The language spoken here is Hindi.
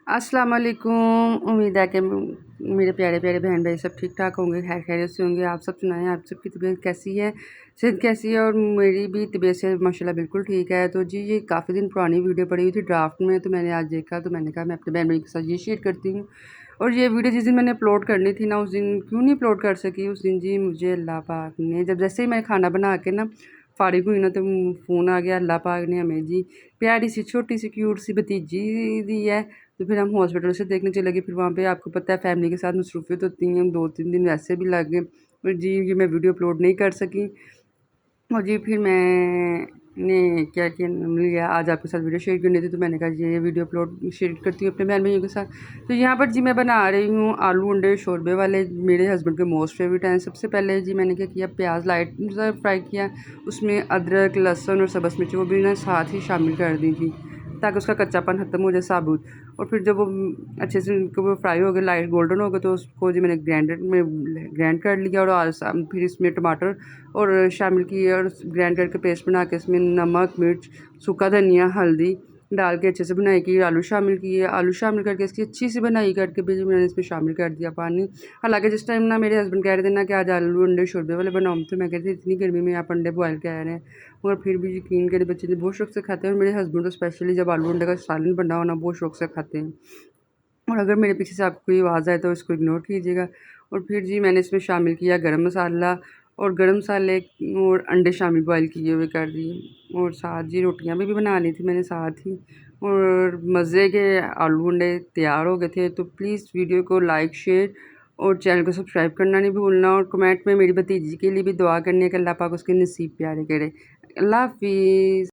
अस्सलाम वालेकुम। उम्मीद है कि मेरे प्यारे प्यारे बहन भाई सब ठीक ठाक होंगे, खैर खैरियत से होंगे। आप सब सुनाएं, आप सबकी तबीयत कैसी है, सेहत कैसी है? और मेरी भी तबीयत से माशाल्लाह बिल्कुल ठीक है। तो जी ये काफ़ी दिन पुरानी वीडियो पड़ी हुई थी ड्राफ्ट में, तो मैंने आज देखा तो मैंने कहा मैं अपने बहन भाई के साथ ये शेयर करती हूँ। और ये वीडियो जिस दिन मैंने अपलोड करनी थी ना, उस दिन क्यों नहीं अपलोड कर सकी। उस दिन जी मुझे अल्लाह पाक ने जैसे ही मैं खाना बना के ना फ़ारिग हुई ना, तो फ़ोन आ गया। अल्लाह पाक ने हमें जी प्यारी सी छोटी सी क्यूट सी भतीजी दी है। तो फिर हम हॉस्पिटल से देखने चले गए। फिर वहाँ पे आपको पता है फैमिली के साथ मसरूफ़ियत होती हैं, 2-3 दिन वैसे भी लग गए। और जी ये मैं वीडियो अपलोड नहीं कर सकी। और जी फिर मैंने क्या किया, लिया आज आपके साथ वीडियो शेयर करनी थी, तो मैंने कहा ये वीडियो अपलोड शेयर करती हूँ अपने बहन भाइयों के साथ। तो यहाँ पर जी मैं बना रही हूँ आलू अंडे शोरबे वाले, मेरे हस्बैंड के मोस्ट फेवरेट हैं। सबसे पहले जी मैंने क्या किया, प्याज लाइट सा फ्राई किया, उसमें अदरक लहसुन और सब्ज़ मिर्च वो भी ना साथ ही शामिल कर दी थी, ताकि उसका कच्चापन ख़त्म हो जाए साबुत। और फिर जब वो अच्छे से उनको वो फ्राई हो गए, लाइट गोल्डन हो गए, तो उसको जी मैंने ग्राइंडर में ग्राइंड कर लिया। और फिर इसमें टमाटर और शामिल किए और ग्राइंड करके पेस्ट बना के इसमें नमक मिर्च सूखा धनिया हल्दी डाल के अच्छे से बनाई की। आलू शामिल किए, आलू शामिल करके इसकी अच्छी सी बनाई करके भी मैंने इसमें शामिल कर दिया पानी। हालांकि जिस टाइम ना मेरे हस्बैंड कह रहे थे ना कि आज आलू अंडे शोरबे वाले बनाओ, तो मैं कहती थी इतनी गर्मी में आप अंडे बॉयल कह रहे हैं। और फिर भी यकीन करें बच्चे ने बहुत शौक से खाते हैं। और मेरे हस्बैंड तो स्पेशली जब आलू अंडे का सालन बना हो ना, बहुत शौक से खाते हैं। और अगर मेरे पीछे से आपको कोई आवाज़ आए तो इसको इग्नोर कीजिएगा। और फिर जी मैंने इसमें शामिल किया गरम मसाला, और गरम मसाले और अंडे शामिल बॉयल किए हुए कर दिए। और साथ जी रोटियां भी बना ली थी मैंने साथ ही। और मज़े के आलू अंडे तैयार हो गए थे। तो प्लीज़ वीडियो को लाइक शेयर और चैनल को सब्सक्राइब करना नहीं भूलना। और कमेंट में मेरी भतीजी के लिए भी दुआ करनी है कि अल्लाह पाक उसके नसीब प्यारे करे। अल्लाह हाफिज़।